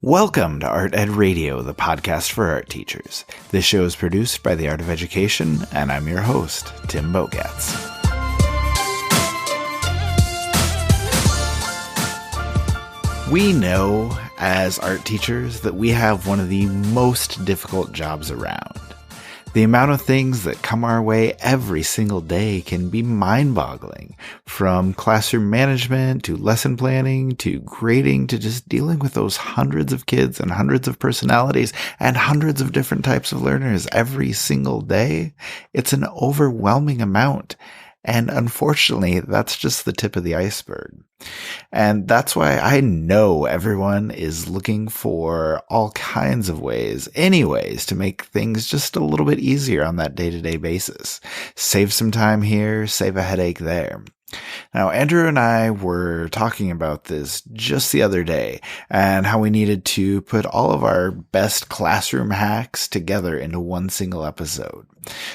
Welcome to Art Ed Radio, the podcast for art teachers. This show is produced by the Art of Education, and I'm your host, Tim Bogatz. We know, as art teachers, that we have one of the most difficult jobs around. The amount of things that come our way every single day can be mind-boggling, from classroom management to lesson planning to grading to just dealing with those hundreds of kids and hundreds of personalities and hundreds of different types of learners every single day. It's an overwhelming amount. And unfortunately, that's just the tip of the iceberg. And that's why I know everyone is looking for all kinds of ways, any ways, to make things just a little bit easier on that day-to-day basis. Save some time here, save a headache there. Now, Andrew and I were talking about this just the other day and how we needed to put all of our best classroom hacks together into one single episode.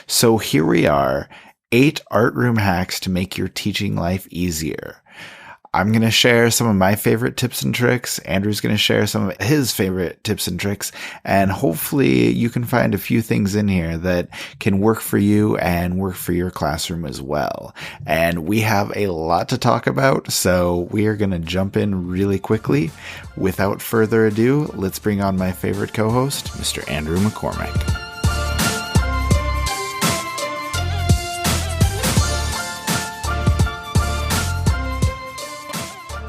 So here we are. 8 art room hacks to make your teaching life easier. I'm going to share some of my favorite tips and tricks. Andrew's going to share some of his favorite tips and tricks. And hopefully you can find a few things in here that can work for you and work for your classroom as well. And we have a lot to talk about, so we are going to jump in really quickly. Without further ado, let's bring on my favorite co-host, Mr. Andrew McCormick.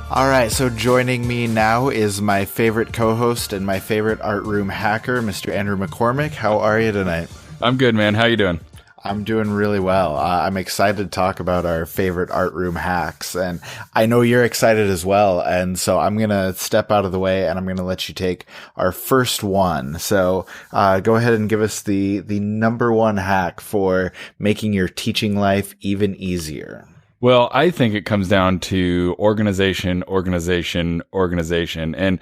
All right, so joining me now is my favorite co-host and my favorite art room hacker, Mr. Andrew McCormick. How are you tonight? I'm good, man. How you doing? I'm doing really well. I'm excited to talk about our favorite art room hacks, and I know you're excited as well, and so I'm going to step out of the way, and I'm going to let you take our first one. So go ahead and give us the number one hack for making your teaching life even easier. Well, I think it comes down to organization. And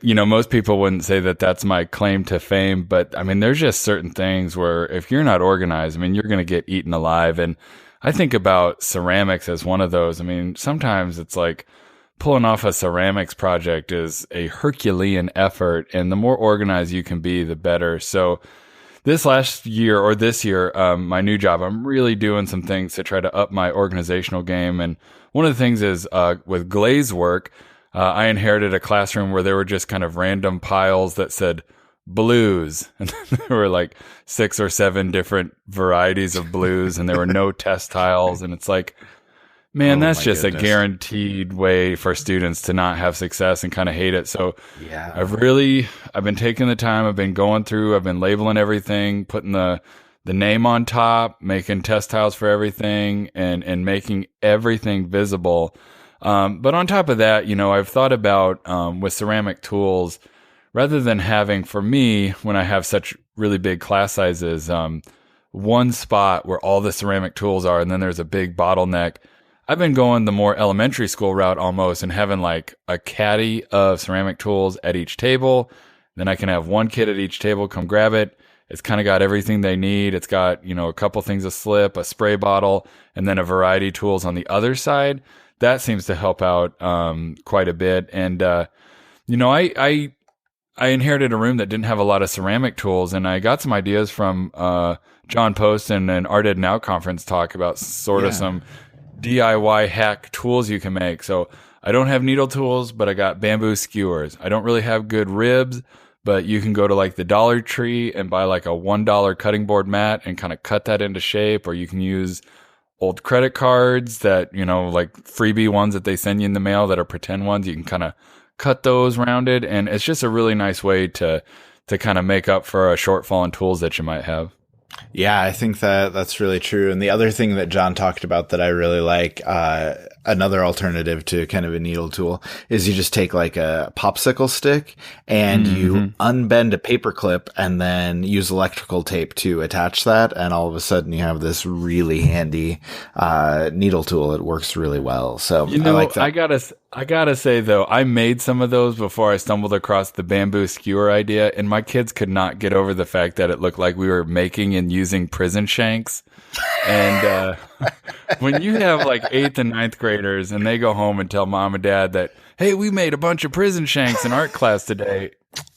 most people wouldn't say that that's my claim to fame, but I mean, there's just certain things where if you're not organized, I mean, you're going to get eaten alive. And I think about ceramics as one of those. I mean, sometimes it's like pulling off a ceramics project is a Herculean effort, and the more organized you can be, the better. So this year, my new job, I'm really doing some things to try to up my organizational game. And one of the things is with glaze work, I inherited a classroom where there were just kind of random piles that said blues. And there were like 6 or 7 different varieties of blues, and there were no test tiles. And it's like, man, that's just a guaranteed way for students to not have success and kind of hate it. So yeah, I've been taking the time, I've been going through, I've been labeling everything, putting the name on top, making test tiles for everything, and making everything visible. But on top of that, I've thought about, with ceramic tools, rather than having, for me, when I have such really big class sizes, one spot where all the ceramic tools are, and then there's a big bottleneck. I've been going the more elementary school route almost, and having like a caddy of ceramic tools at each table. Then I can have one kid at each table come grab it. It's kind of got everything they need. It's got, a couple things to slip, a spray bottle, and then a variety of tools on the other side. That seems to help out quite a bit. And, I inherited a room that didn't have a lot of ceramic tools, and I got some ideas from John Post and an Art Ed Now conference talk about some DIY hack tools you can make. So I don't have needle tools, but I got bamboo skewers. I don't really have good ribs, but you can go to like the Dollar Tree and buy like a $1 cutting board mat and kind of cut that into shape. Or you can use old credit cards that, like freebie ones that they send you in the mail that are pretend ones. You can kind of cut those rounded. And it's just a really nice way to kind of make up for a shortfall in tools that you might have. Yeah, I think that's really true. And the other thing that John talked about that I really like, another alternative to kind of a needle tool, is you just take like a popsicle stick and you unbend a paper clip and then use electrical tape to attach that. And all of a sudden you have this really handy needle tool. It works really well. So I like that. I gotta say though, I made some of those before I stumbled across the bamboo skewer idea, and my kids could not get over the fact that it looked like we were making and using prison shanks. And when you have like 8th and 9th graders and they go home and tell mom and dad that, hey, we made a bunch of prison shanks in art class today,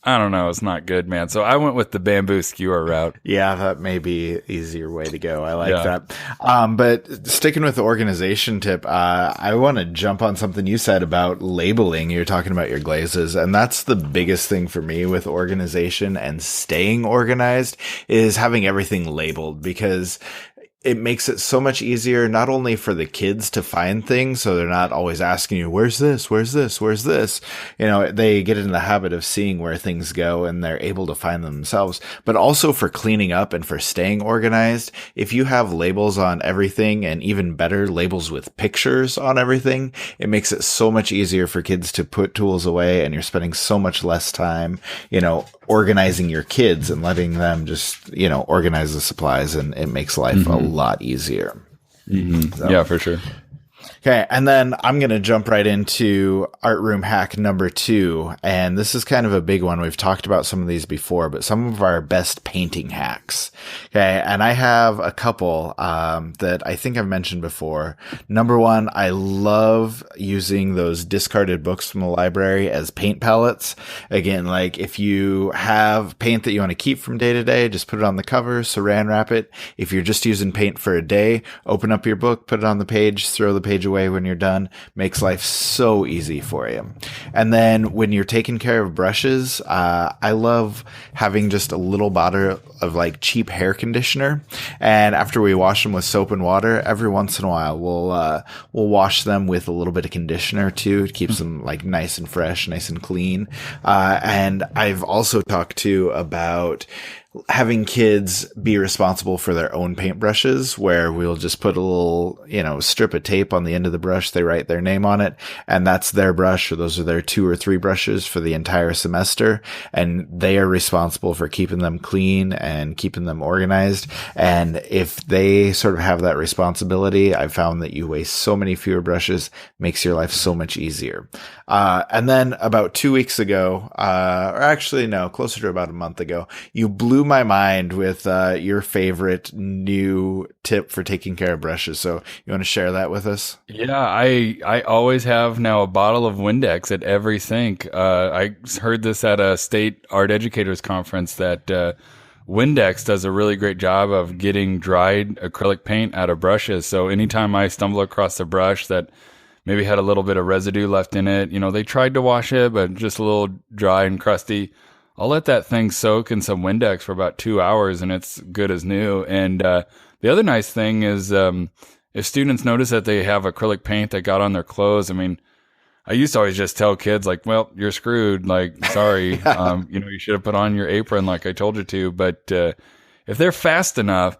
I don't know. It's not good, man. So I went with the bamboo skewer route. Yeah, that may be an easier way to go. I like that. But sticking with the organization tip, I want to jump on something you said about labeling. You're talking about your glazes, and that's the biggest thing for me with organization and staying organized is having everything labeled, because it makes it so much easier, not only for the kids to find things, so they're not always asking you, where's this? Where's this? Where's this? You know, they get in the habit of seeing where things go and they're able to find them themselves, but also for cleaning up and for staying organized. If you have labels on everything, and even better, labels with pictures on everything, it makes it so much easier for kids to put tools away, and you're spending so much less time, you know, organizing your kids and letting them just, you know, organize the supplies, and it makes life a lot easier. So. Yeah, for sure. Okay, and then I'm going to jump right into art room hack number 2. And this is kind of a big one. We've talked about some of these before, but some of our best painting hacks. Okay, and I have a couple that I think I've mentioned before. Number 1, I love using those discarded books from the library as paint palettes. Again, like if you have paint that you want to keep from day to day, just put it on the cover, saran wrap it. If you're just using paint for a day, open up your book, put it on the page, throw the page away when you're done. Makes life so easy for you. And then when you're taking care of brushes, I love having just a little bottle of like cheap hair conditioner. And after we wash them with soap and water, every once in a while, we'll wash them with a little bit of conditioner too. It keeps them like nice and fresh, nice and clean. And I've also talked to about having kids be responsible for their own paintbrushes, where we'll just put a little, you know, strip of tape on the end of the brush. They write their name on it, and that's their brush, or those are their 2 or 3 brushes for the entire semester. And they are responsible for keeping them clean and keeping them organized. And if they sort of have that responsibility, I've found that you waste so many fewer brushes, makes your life so much easier. And then about 2 weeks ago, or actually no, closer to about a month ago, you blew my mind with your favorite new tip for taking care of brushes. So you want to share that with us? Yeah, I always have now a bottle of Windex at every sink. I heard this at a state art educators conference that Windex does a really great job of getting dried acrylic paint out of brushes. So anytime I stumble across a brush that maybe had a little bit of residue left in it, you know, they tried to wash it, but just a little dry and crusty, I'll let that thing soak in some Windex for about 2 hours and it's good as new. And the other nice thing is if students notice that they have acrylic paint that got on their clothes, I mean, I used to always just tell kids like, well, you're screwed. Like, sorry, you know, you should have put on your apron like I told you to. But if they're fast enough,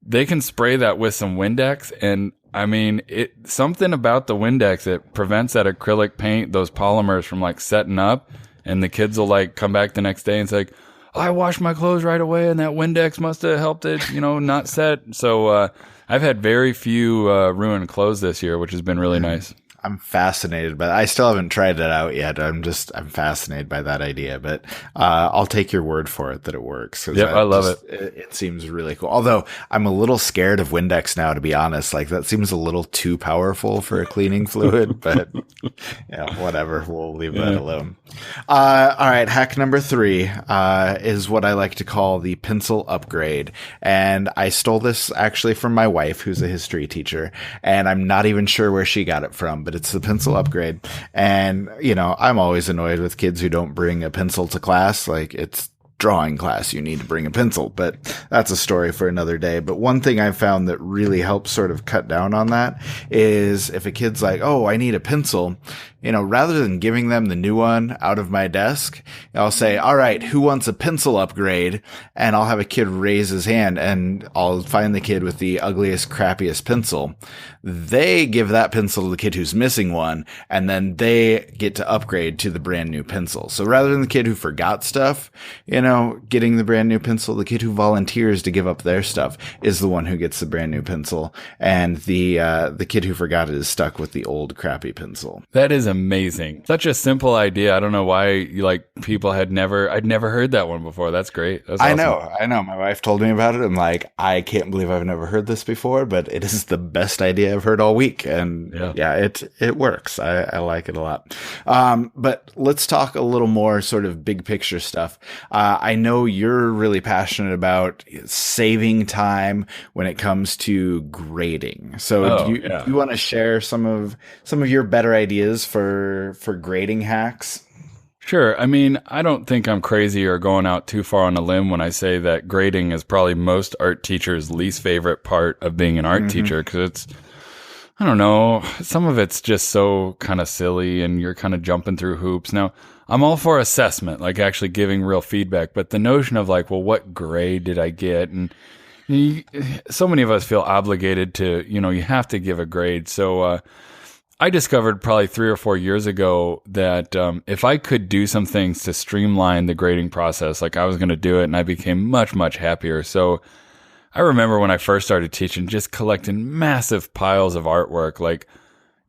they can spray that with some Windex. And I mean, something about the Windex, it prevents that acrylic paint, those polymers from like setting up. And the kids will like come back the next day and say, like, oh, I washed my clothes right away and that Windex must have helped it, you know, not set. So I've had very few ruined clothes this year, which has been really nice. I'm fascinated, but I still haven't tried it out yet. I'm fascinated by that idea, but I'll take your word for it that it works. Yep, I love it. It seems really cool. Although I'm a little scared of Windex now, to be honest. Like that seems a little too powerful for a cleaning fluid, but yeah, whatever. We'll leave that alone. All right. Hack number 3 is what I like to call the pencil upgrade. And I stole this actually from my wife, who's a history teacher, and I'm not even sure where she got it from, but it's the pencil upgrade. And, you know, I'm always annoyed with kids who don't bring a pencil to class. Like, it's drawing class, you need to bring a pencil, but that's a story for another day. But one thing I've found that really helps sort of cut down on that is if a kid's like, oh, I need a pencil, you know, rather than giving them the new one out of my desk, I'll say, all right, who wants a pencil upgrade? And I'll have a kid raise his hand and I'll find the kid with the ugliest, crappiest pencil. They give that pencil to the kid who's missing one, and then they get to upgrade to the brand new pencil. So rather than the kid who forgot stuff, you know, getting the brand new pencil. The kid who volunteers to give up their stuff is the one who gets the brand new pencil. And the kid who forgot it is stuck with the old crappy pencil. That is amazing. Such a simple idea. I don't know why people I'd never heard that one before. That's great. That's awesome. I know. My wife told me about it. I'm like, I can't believe I've never heard this before, but it is the best idea I've heard all week. And it works. I like it a lot. But let's talk a little more sort of big picture stuff. I know you're really passionate about saving time when it comes to grading. So do you want to share some of your better ideas for grading hacks? Sure. I mean, I don't think I'm crazy or going out too far on a limb when I say that grading is probably most art teachers' least favorite part of being an art teacher, because I don't know, some of it's just so kind of silly and you're kind of jumping through hoops. Now, I'm all for assessment, like actually giving real feedback, but the notion of what grade did I get? And so many of us feel obligated to, you have to give a grade. So, I discovered probably 3 or 4 years ago that if I could do some things to streamline the grading process, I was going to do it, and I became much, much happier. So I remember when I first started teaching, just collecting massive piles of artwork,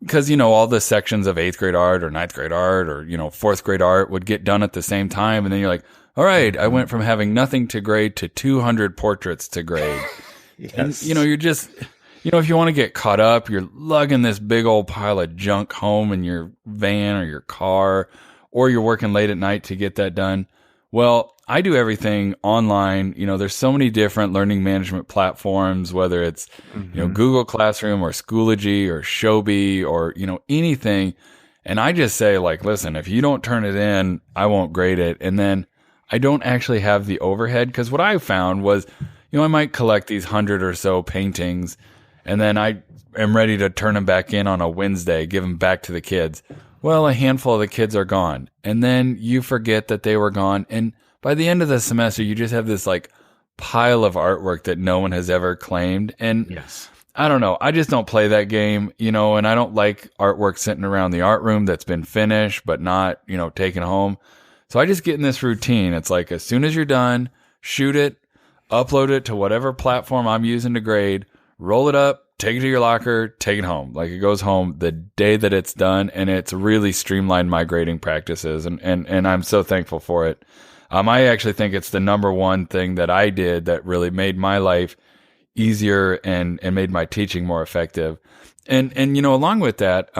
because, all the sections of 8th grade art or 9th grade art or, 4th grade art would get done at the same time. And then you're like, all right, I went from having nothing to grade to 200 portraits to grade. Yes. And, you're just... if you want to get caught up, you're lugging this big old pile of junk home in your van or your car, or you're working late at night to get that done. Well, I do everything online. There's so many different learning management platforms, whether it's, Google Classroom or Schoology or Shobi or, anything. And I just say listen, if you don't turn it in, I won't grade it. And then I don't actually have the overhead, because what I found was, I might collect these 100 or so paintings, and then I am ready to turn them back in on a Wednesday, give them back to the kids. Well, a handful of the kids are gone. And then you forget that they were gone. And by the end of the semester, you just have this pile of artwork that no one has ever claimed. And yes. I don't know. I just don't play that game, and I don't like artwork sitting around the art room that's been finished, but not, taken home. So I just get in this routine. It's as soon as you're done, shoot it, upload it to whatever platform I'm using to grade, roll it up, take it to your locker, take it home. It goes home the day that it's done, and it's really streamlined my grading practices, and I'm so thankful for it. I actually think it's the number one thing that I did that really made my life easier and made my teaching more effective. And along with that,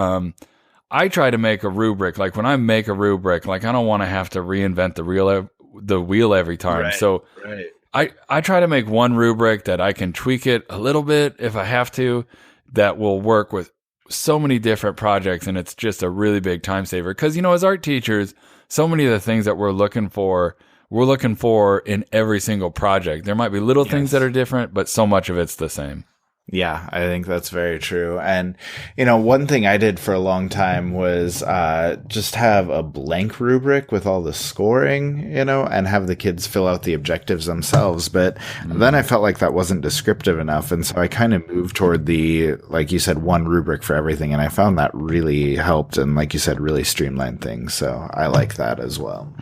I try to make a rubric. When I make a rubric, I don't want to have to reinvent the wheel every time. Right, so right. I try to make one rubric that I can tweak it a little bit if I have to, that will work with so many different projects, and it's just a really big time saver. Because, as art teachers, so many of the things that we're looking for in every single project. There might be little things that are different, but so much of it's the same. Yeah, I think that's very true. And, one thing I did for a long time was just have a blank rubric with all the scoring, and have the kids fill out the objectives themselves. But then I felt like that wasn't descriptive enough. And so I kind of moved toward the, like you said, one rubric for everything. And I found that really helped. And like you said, really streamlined things. So I like that as well.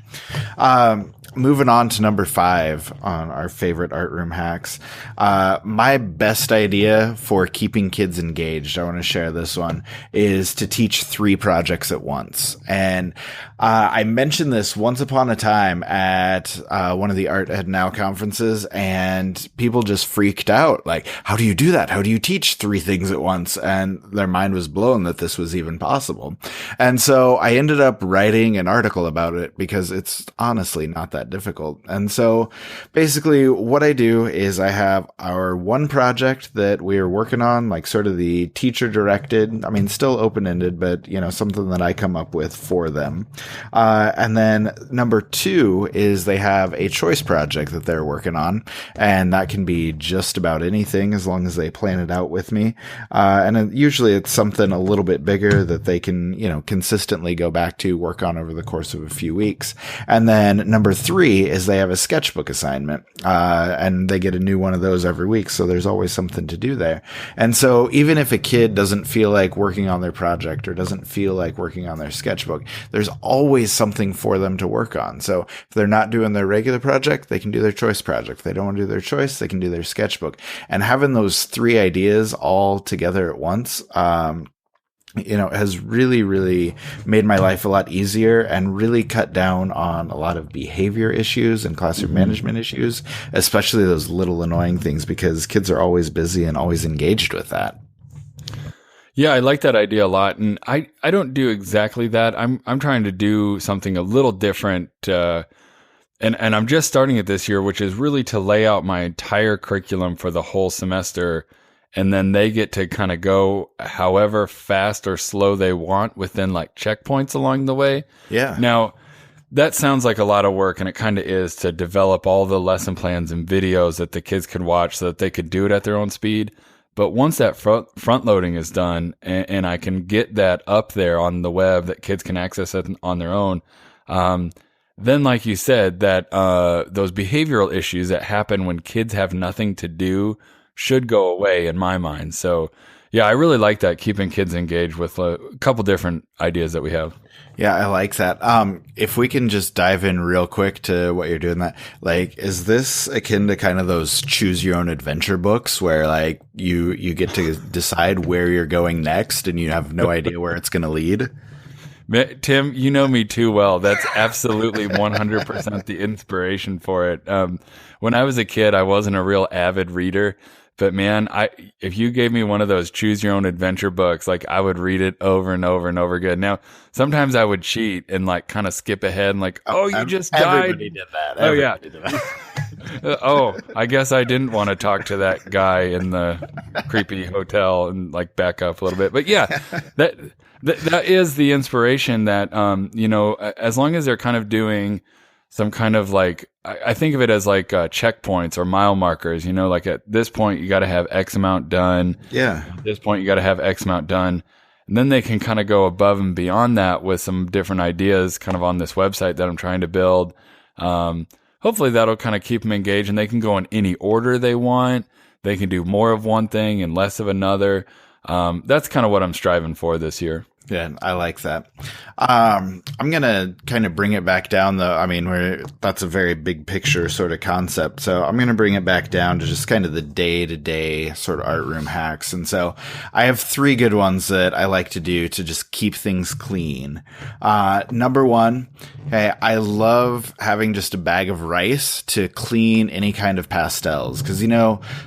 Moving on to number 5 on our favorite art room hacks. My best idea for keeping kids engaged, I want to share this one, is to teach 3 projects at once. And I mentioned this once upon a time at one of the Art Ed Now conferences, and people just freaked out. How do you do that? How do you teach 3 things at once? And their mind was blown that this was even possible. And so I ended up writing an article about it, because it's honestly not that difficult. And so basically what I do is I have our one project that we're working on, sort of the teacher directed, still open-ended, but something that I come up with for them. And then number 2 is they have a choice project that they're working on, and that can be just about anything as long as they plan it out with me. And usually it's something a little bit bigger that they can, consistently go back to, work on over the course of a few weeks. And then number 3 3 is they have a sketchbook assignment, and they get a new one of those every week. So there's always something to do there. And so even if a kid doesn't feel like working on their project or doesn't feel like working on their sketchbook, there's always something for them to work on. So if they're not doing their regular project, they can do their choice project. If they don't want to do their choice, they can do their sketchbook. And having those 3 ideas all together at once, has really, really made my life a lot easier and really cut down on a lot of behavior issues and classroom management issues, especially those little annoying things, because kids are always busy and always engaged with that. Yeah, I like that idea a lot. And I don't do exactly that. I'm trying to do something a little different. And I'm just starting it this year, which is really to lay out my entire curriculum for the whole semester. And then they get to kind of go however fast or slow they want within like checkpoints along the way. Yeah. Now, that sounds like a lot of work, and it kind of is, to develop all the lesson plans and videos that the kids can watch so that they could do it at their own speed. But once that front loading is done, and I can get that up there on the web that kids can access it on their own, then, like you said, that those behavioral issues that happen when kids have nothing to do should go away in my mind. So, yeah, I really like that, keeping kids engaged with a couple different ideas that we have. Yeah, I like that. If we can just dive in real quick to what you're doing, that, like, is this akin to kind of those choose your own adventure books where like you get to decide where you're going next and you have no idea where it's going to lead? Tim, you know me too well. That's absolutely 100% the inspiration for it. When I was a kid, I wasn't a real avid reader. But man, if you gave me one of those choose your own adventure books, like I would read it over and over and over again. Now, sometimes I would cheat and like kind of skip ahead and like, you just died. Everybody did that. Everybody did that. I guess I didn't want to talk to that guy in the creepy hotel and like back up a little bit. But yeah, that is the inspiration that, as long as they're kind of doing some kind of like, I think of it as like checkpoints or mile markers, like at this point you got to have X amount done. Yeah. At this point you got to have X amount done. And then they can kind of go above and beyond that with some different ideas kind of on this website that I'm trying to build. Hopefully that'll kind of keep them engaged, and they can go in any order they want. They can do more of one thing and less of another. That's kind of what I'm striving for this year. Yeah, I like that. I'm going to kind of bring it back down, though. I mean, that's a very big picture sort of concept. So I'm going to bring it back down to just kind of the day-to-day sort of art room hacks. And so I have 3 good ones that I like to do to just keep things clean. Number 1, hey, I love having just a bag of rice to clean any kind of pastels. Because,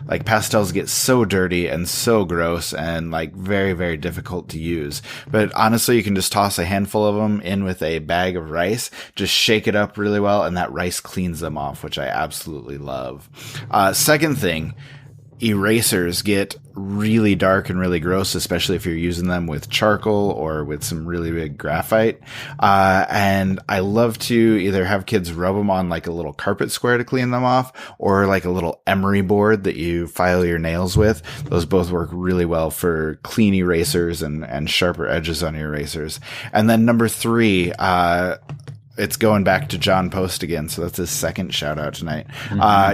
like pastels get so dirty and so gross and like very, very difficult to use. But honestly, you can just toss a handful of them in with a bag of rice, just shake it up really well, and that rice cleans them off, which I absolutely love. Second thing, erasers get really dark and really gross, especially if you're using them with charcoal or with some really big graphite. And I love to either have kids rub them on like a little carpet square to clean them off, or like a little emery board that you file your nails with. Those both work really well for clean erasers and sharper edges on your erasers. And then number 3, it's going back to John Post again, so that's his second shout out tonight.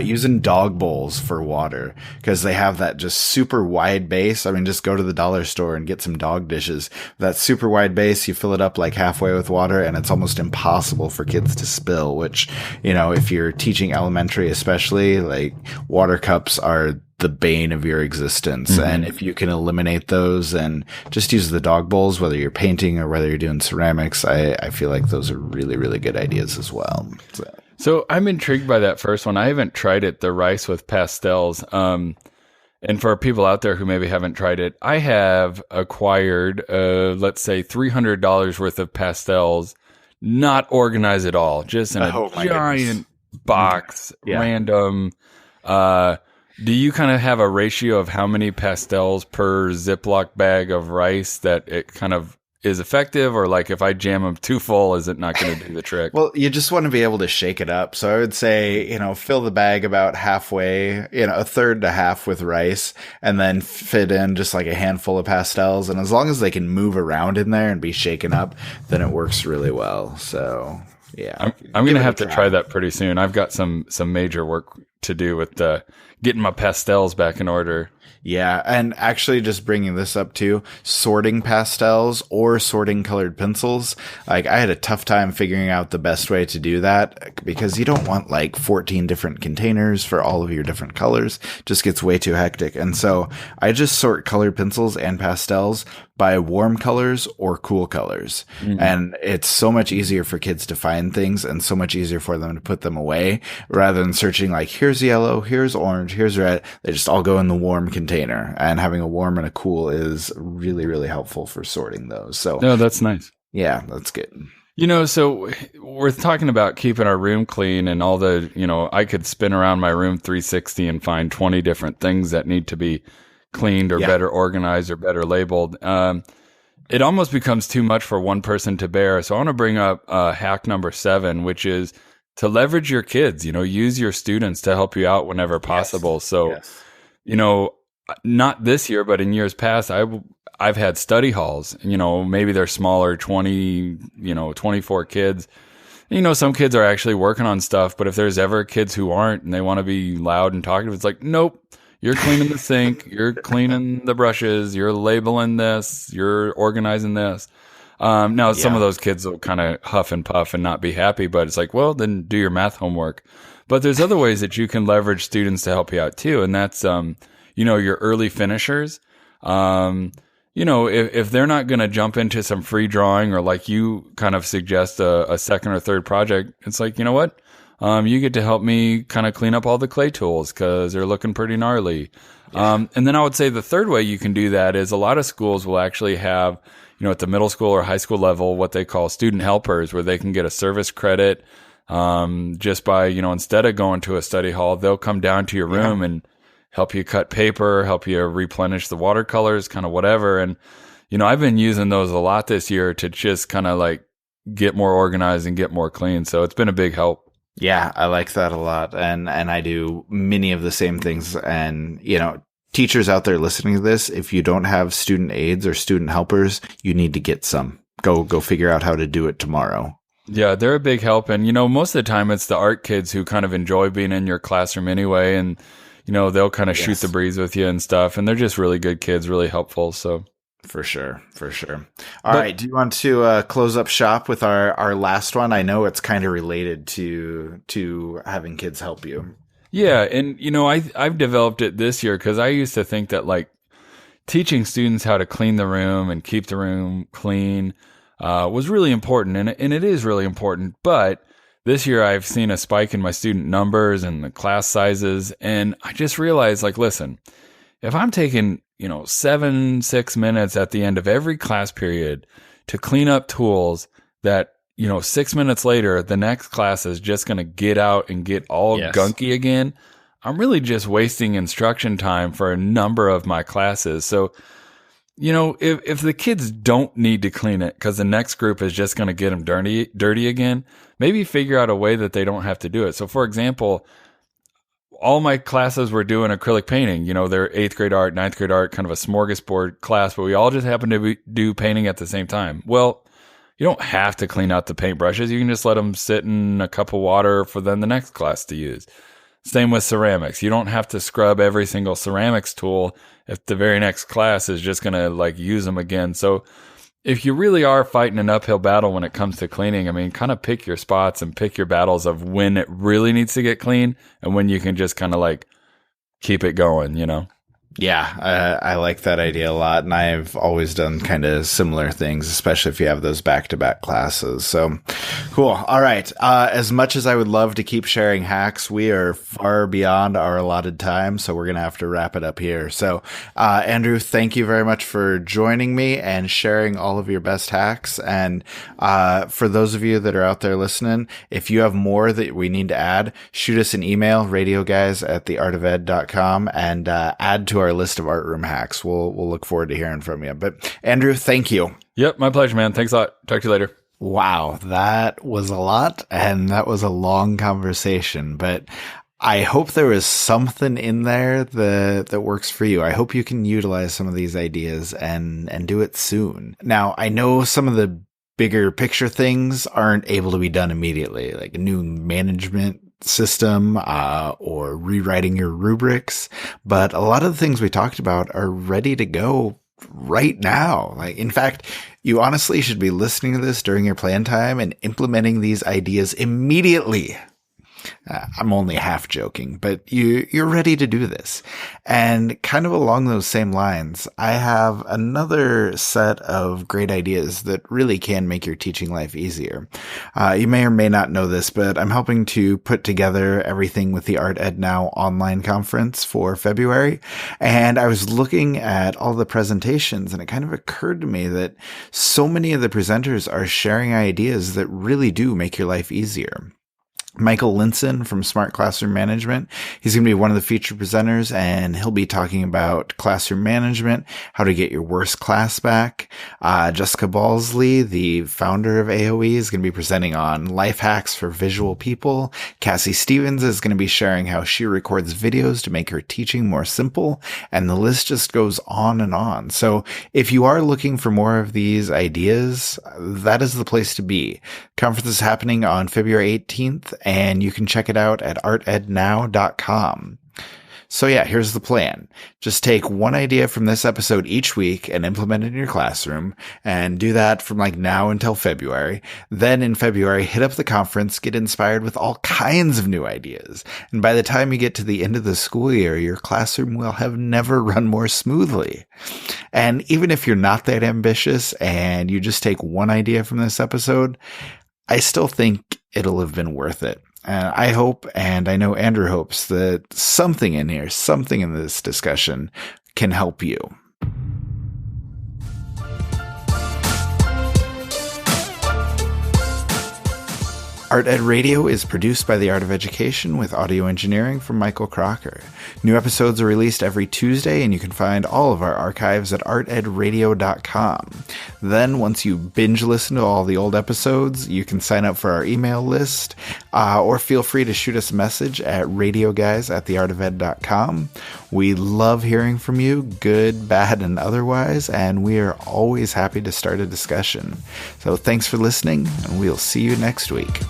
Using dog bowls for water, because they have that just super wide base. I mean, just go to the dollar store and get some dog dishes. That super wide base, you fill it up like halfway with water, and it's almost impossible for kids to spill, which, if you're teaching elementary especially, like water cups are the bane of your existence. And if you can eliminate those and just use the dog bowls, whether you're painting or whether you're doing ceramics, I feel like those are really, really good ideas as well. So I'm intrigued by that first one. I haven't tried it, the rice with pastels. And for people out there who maybe haven't tried it, I have acquired, let's say $300 worth of pastels, not organized at all, just in a giant box, random, do you kind of have a ratio of how many pastels per Ziploc bag of rice that it kind of is effective? Or like if I jam them too full, is it not going to do the trick? Well, you just want to be able to shake it up. So I would say, fill the bag about halfway, a third to half with rice, and then fit in just like a handful of pastels. And as long as they can move around in there and be shaken up, then it works really well. So Yeah. I'm going to have to try that pretty soon. I've got some major work to do with getting my pastels back in order. Yeah, and actually just bringing this up too, sorting pastels or sorting colored pencils. Like I had a tough time figuring out the best way to do that because you don't want like 14 different containers for all of your different colors. Just gets way too hectic. And so I just sort colored pencils and pastels by warm colors or cool colors. Mm-hmm. And it's so much easier for kids to find things and so much easier for them to put them away rather than searching like, here's yellow, here's orange, here's red. They just all go in the warm container, and having a warm and a cool is really, really helpful for sorting those. So no, that's nice. Yeah, that's good. So we're talking about keeping our room clean and all the, I could spin around my room 360 and find 20 different things that need to be cleaned or better organized or better labeled. It almost becomes too much for one person to bear. So I want to bring up hack number 7, which is to leverage your kids, use your students to help you out whenever possible. Yes. So, not this year, but in years past, I've had study halls, maybe they're smaller, 20, 24 kids. Some kids are actually working on stuff, but if there's ever kids who aren't and they want to be loud and talkative, it's like, nope. You're cleaning the sink, you're cleaning the brushes, you're labeling this, you're organizing this. Now, some of those kids will kind of huff and puff and not be happy, but it's like, well, then do your math homework. But there's other ways that you can leverage students to help you out too. And that's, your early finishers. If they're not going to jump into some free drawing or like you kind of suggest a second or third project, it's like, you know what? You get to help me kind of clean up all the clay tools because they're looking pretty gnarly. Yeah. And then I would say the third way you can do that is a lot of schools will actually have, at the middle school or high school level, what they call student helpers, where they can get a service credit just by, instead of going to a study hall, they'll come down to your room and help you cut paper, help you replenish the watercolors, kind of whatever. And, I've been using those a lot this year to just kind of like get more organized and get more clean. So it's been a big help. Yeah, I like that a lot. And I do many of the same things. And, teachers out there listening to this, if you don't have student aides or student helpers, you need to get some. Go figure out how to do it tomorrow. Yeah, they're a big help. And, most of the time it's the art kids who kind of enjoy being in your classroom anyway. And, they'll kind of shoot the breeze with you and stuff. And they're just really good kids, really helpful. So. For sure. All right. Do you want to close up shop with our last one? I know it's kind of related to having kids help you. Yeah. And, I've developed it this year because I used to think that like teaching students how to clean the room and keep the room clean was really important. And it is really important. But this year I've seen a spike in my student numbers and the class sizes. And I just realized, like, listen, if I'm taking 6 minutes at the end of every class period to clean up tools that, 6 minutes later, the next class is just going to get out and get all gunky again. I'm really just wasting instruction time for a number of my classes. So, if the kids don't need to clean it because the next group is just going to get them dirty again, maybe figure out a way that they don't have to do it. So, for example, all my classes were doing acrylic painting. They're 8th grade art, 9th grade art, kind of a smorgasbord class, but we all just happen to do painting at the same time. Well, you don't have to clean out the paintbrushes. You can just let them sit in a cup of water for then the next class to use. Same with ceramics. You don't have to scrub every single ceramics tool if the very next class is just going to like use them again. So if you really are fighting an uphill battle when it comes to cleaning, I mean, kind of pick your spots and pick your battles of when it really needs to get clean and when you can just kind of like keep it going, Yeah, I like that idea a lot. And I've always done kind of similar things, especially if you have those back-to-back classes. So cool. All right. As much as I would love to keep sharing hacks, we are far beyond our allotted time. So we're going to have to wrap it up here. So, Andrew, thank you very much for joining me and sharing all of your best hacks. And, for those of you that are out there listening, if you have more that we need to add, shoot us an email, radioguys@theartofed.com, and, add to our list of art room hacks. We'll look forward to hearing from you. But Andrew, thank you. Yep, my pleasure, man. Thanks a lot. Talk to you later. Wow, that was a lot, and that was a long conversation, but I hope there was something in there that works for you. I hope you can utilize some of these ideas and do it soon. Now, I know some of the bigger picture things aren't able to be done immediately, like a new management system or rewriting your rubrics. But a lot of the things we talked about are ready to go right now. Like, in fact, you honestly should be listening to this during your plan time and implementing these ideas immediately. I'm only half joking, but you're ready to do this. And kind of along those same lines, I have another set of great ideas that really can make your teaching life easier. You may or may not know this, but I'm helping to put together everything with the Art Ed Now online conference for February. And I was looking at all the presentations, and it kind of occurred to me that so many of the presenters are sharing ideas that really do make your life easier. Michael Linson from Smart Classroom Management. He's going to be one of the featured presenters, and he'll be talking about classroom management, how to get your worst class back. Jessica Balsley, the founder of AOE, is going to be presenting on life hacks for visual people. Cassie Stevens is going to be sharing how she records videos to make her teaching more simple, and the list just goes on and on. So if you are looking for more of these ideas, that is the place to be. Conference is happening on February 18th. And you can check it out at artednow.com. So yeah, here's the plan. Just take one idea from this episode each week and implement it in your classroom, and do that from like now until February. Then in February, hit up the conference, get inspired with all kinds of new ideas. And by the time you get to the end of the school year, your classroom will have never run more smoothly. And even if you're not that ambitious and you just take one idea from this episode, I still think it'll have been worth it. And I hope, and I know Andrew hopes, that something in here, something in this discussion can help you. Art Ed Radio is produced by The Art of Education with audio engineering from Michael Crocker. New episodes are released every Tuesday, and you can find all of our archives at artedradio.com. Then, once you binge listen to all the old episodes, you can sign up for our email list, or feel free to shoot us a message at radioguys@theartofed.com. We love hearing from you, good, bad, and otherwise, and we are always happy to start a discussion. So thanks for listening, and we'll see you next week.